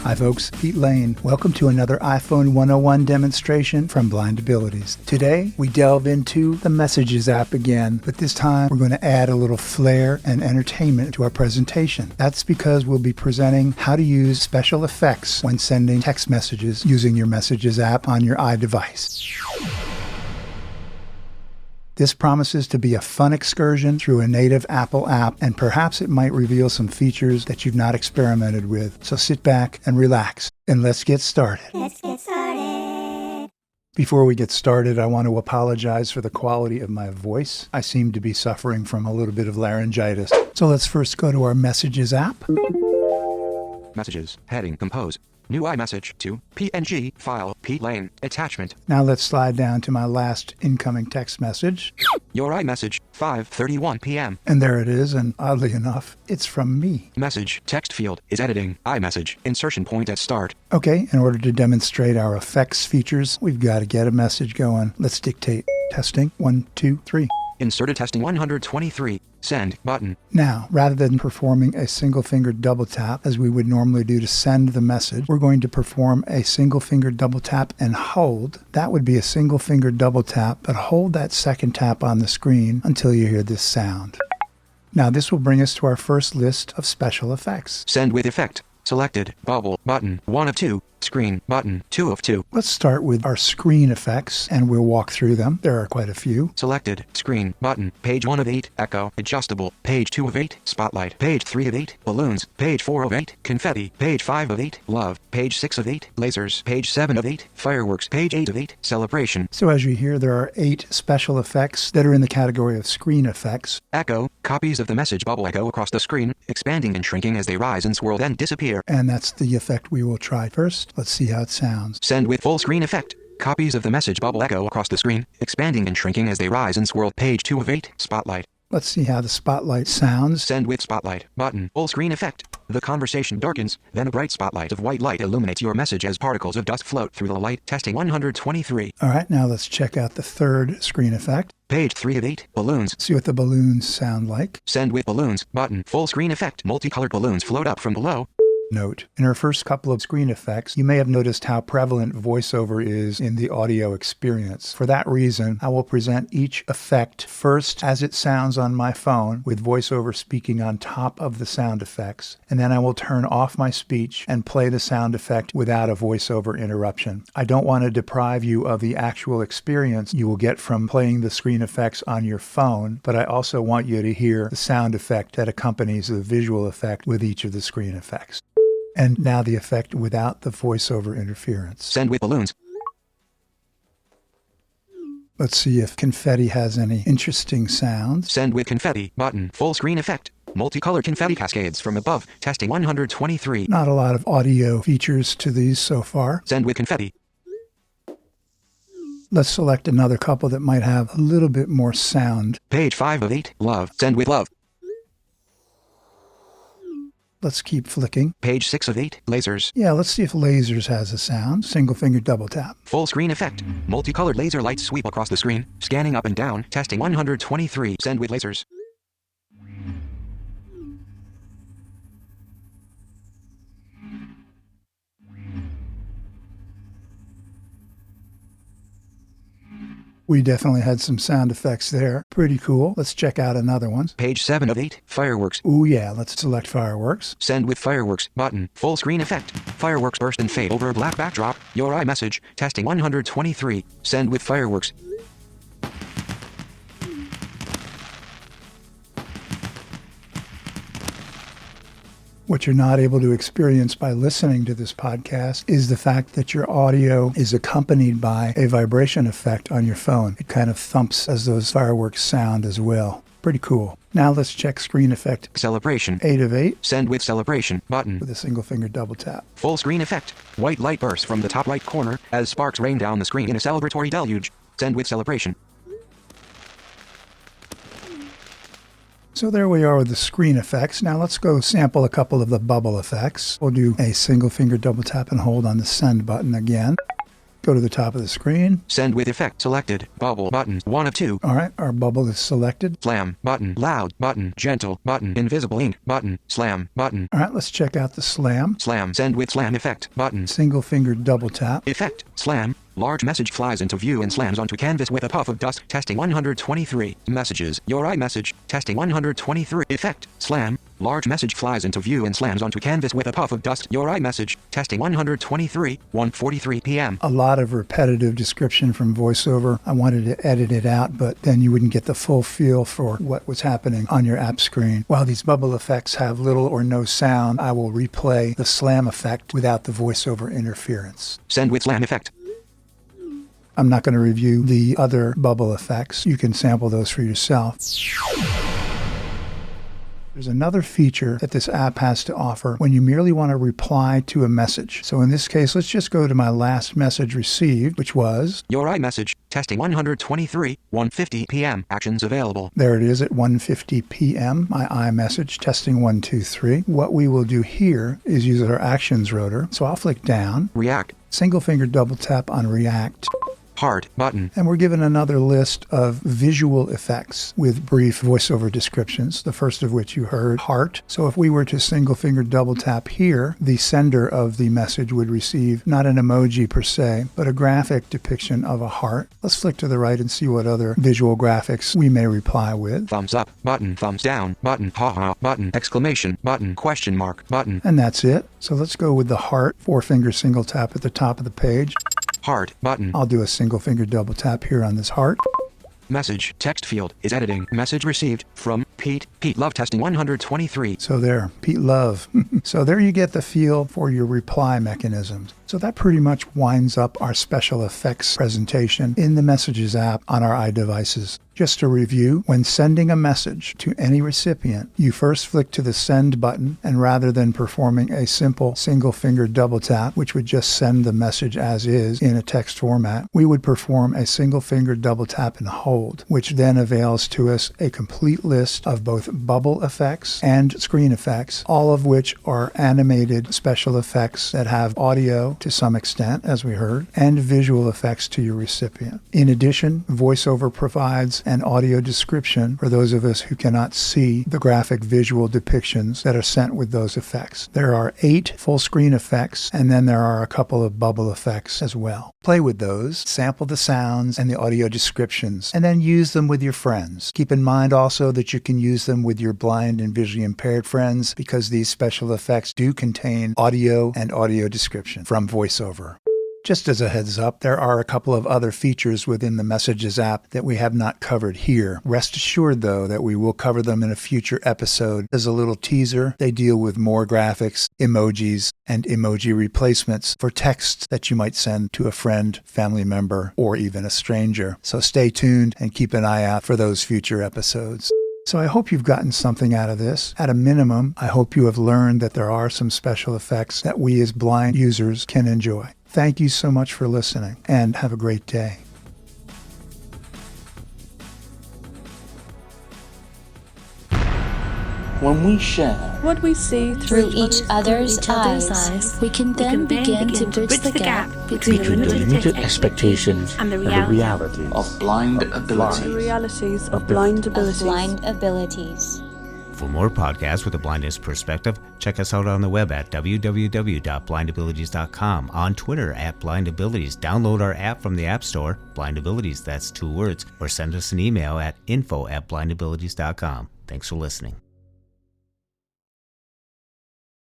Hi folks, Pete Lane. Welcome to another iPhone 101 demonstration from Blind Abilities. Today, we delve into the Messages app again, but this time we're going to add a little flair and entertainment to our presentation. That's because we'll be presenting how to use special effects when sending text messages using your Messages app on your iDevice. This promises to be a fun excursion through a native Apple app, and perhaps it might reveal some features that you've not experimented with. So sit back and relax, and let's get started. Before we get started, I want to apologize for the quality of my voice. I seem to be suffering from a little bit of laryngitis. So let's first go to our Messages app. Messages, heading, compose. New iMessage to PNG file, Pete Lane, attachment. Now let's slide down to my last incoming text message. Your iMessage, 5:31 p.m. And there it is, and oddly enough, it's from me. Message, text field, is editing, iMessage, insertion point at start. Okay, in order to demonstrate our effects features, we've got to get a message going. Let's dictate testing, 1, 2, 3. Inserted testing 123, send button. Now, rather than performing a single-finger double tap, as we would normally do to send the message, we're going to perform a single-finger double tap and hold. That would be a single-finger double tap, but hold that second tap on the screen until you hear this sound. Now, this will bring us to our first list of special effects. Send with effect. Selected, bubble, button, 1 of 2, screen, button, 2 of 2. Let's start with our screen effects, and we'll walk through them. There are quite a few. Selected, screen, button, page 1 of 8, echo, adjustable, page 2 of 8, spotlight, page 3 of 8, balloons, page 4 of 8, confetti, page 5 of 8, love, page 6 of 8, lasers, page 7 of 8, fireworks, page 8 of 8, celebration. So as you hear, there are 8 special effects that are in the category of screen effects. Echo, copies of the message bubble echo across the screen, expanding and shrinking as they rise and swirl then disappear. And that's the effect we will try first. Let's see how it sounds. Send with full screen effect. Copies of the message bubble echo across the screen, expanding and shrinking as they rise and swirl. Page 2 of 8, spotlight. Let's see how the spotlight sounds. Send with spotlight, button, full screen effect. The conversation darkens, then a bright spotlight of white light illuminates your message as particles of dust float through the light. Testing 123. All right, now let's check out the third screen effect. Page 3 of 8, balloons. See what the balloons sound like. Send with balloons, button, full screen effect. Multicolored balloons float up from below. Note, in our first couple of screen effects, you may have noticed how prevalent voiceover is in the audio experience. For that reason, I will present each effect first as it sounds on my phone, with voiceover speaking on top of the sound effects, and then I will turn off my speech and play the sound effect without a voiceover interruption. I don't want to deprive you of the actual experience you will get from playing the screen effects on your phone, but I also want you to hear the sound effect that accompanies the visual effect with each of the screen effects. And now the effect without the voiceover interference. Send with balloons. Let's see if confetti has any interesting sounds. Send with confetti, button, full screen effect. Multicolored confetti cascades from above. Testing 123. Not a lot of audio features to these so far. Send with confetti. Let's select another couple that might have a little bit more sound. Page 5 of 8, love. Send with love. Let's keep flicking. Page 6 of 8, lasers. Yeah, let's see if lasers has a sound. Single finger double tap. Full screen effect. Multicolored laser lights sweep across the screen, scanning up and down. Testing 123. Send with lasers. We definitely had some sound effects there. Pretty cool. Let's check out another one. Page 7 of 8, fireworks. Ooh yeah, let's select fireworks. Send with fireworks, button, full screen effect. Fireworks burst and fade over a black backdrop. Your iMessage, testing 123. Send with fireworks. What you're not able to experience by listening to this podcast is the fact that your audio is accompanied by a vibration effect on your phone. It kind of thumps as those fireworks sound as well. Pretty cool. Now let's check screen effect. Celebration. 8 of 8. Send with celebration, button. With a single finger double tap. Full screen effect. White light bursts from the top right corner as sparks rain down the screen in a celebratory deluge. Send with celebration. So there we are with the screen effects. Now let's go sample a couple of the bubble effects. We'll do a single finger double tap and hold on the send button again. Go to the top of the screen. Send with effect selected. Bubble button 1 of 2. All right, our bubble is selected. Slam button. Loud button. Gentle button. Invisible ink button. Slam button. All right, let's check out the slam. Slam. Send with slam effect button. Single finger double tap. Effect. Slam. Large message flies into view and slams onto canvas with a puff of dust. Testing 123. Messages. Your iMessage. Testing 123. Effect. Slam. Large message flies into view and slams onto canvas with a puff of dust. Your iMessage. Testing 123. 1:43 p.m. A lot of repetitive description from VoiceOver. I wanted to edit it out, but then you wouldn't get the full feel for what was happening on your app screen. While these bubble effects have little or no sound, I will replay the slam effect without the VoiceOver interference. Send with slam effect. I'm not going to review the other bubble effects. You can sample those for yourself. There's another feature that this app has to offer when you merely want to reply to a message. So in this case, let's just go to my last message received, which was Your iMessage. Testing 123. 1:50 p.m. Actions available. There it is at 1:50 p.m. My iMessage, testing 1, 2, 3. What we will do here is use our actions rotor. So I'll flick down, React. single finger double tap on React. Heart button. And we're given another list of visual effects with brief voiceover descriptions, the first of which you heard, heart. So if we were to single finger double tap here, the sender of the message would receive not an emoji per se, but a graphic depiction of a heart. Let's flick to the right and see what other visual graphics we may reply with. Thumbs up button. Thumbs down button. Haha button. Exclamation button. Question mark button. And that's it. So let's go with the heart, 4-finger single tap at the top of the page. Heart button. I'll do a single finger double tap here on this heart. Message text field is editing. Message received from Pete. Pete Love testing 123. So there, Pete Love. So there you get the feel for your reply mechanisms. So that pretty much winds up our special effects presentation in the Messages app on our iDevices. Just to review, when sending a message to any recipient, you first flick to the send button, and rather than performing a simple single finger double tap, which would just send the message as is in a text format, we would perform a single finger double tap and hold, which then avails to us a complete list of both bubble effects and screen effects, all of which are animated special effects that have audio to some extent, as we heard, and visual effects to your recipient. In addition, VoiceOver provides an audio description for those of us who cannot see the graphic visual depictions that are sent with those effects. There are 8 full screen effects, and then there are a couple of bubble effects as well. Play with those, sample the sounds and the audio descriptions, and then use them with your friends. Keep in mind also that you can use them with your blind and visually impaired friends, because these special effects do contain audio and audio description from VoiceOver. Just as a heads up, there are a couple of other features within the Messages app that we have not covered here. Rest assured, though, that we will cover them in a future episode. As a little teaser, they deal with more graphics, emojis, and emoji replacements for text that you might send to a friend, family member, or even a stranger. So stay tuned and keep an eye out for those future episodes. So I hope you've gotten something out of this. At a minimum, I hope you have learned that there are some special effects that we as blind users can enjoy. Thank you so much for listening, and have a great day. When we share what we see through each other's eyes, we can then begin to bridge the gap between the limited expectations and the reality of blind abilities. The realities of blind abilities. For more podcasts with a blindness perspective, check us out on the web at www.blindabilities.com, on Twitter at blindabilities. Download our app from the App Store, blindabilities, that's 2 words, or send us an email at info@blindabilities.com. Thanks for listening.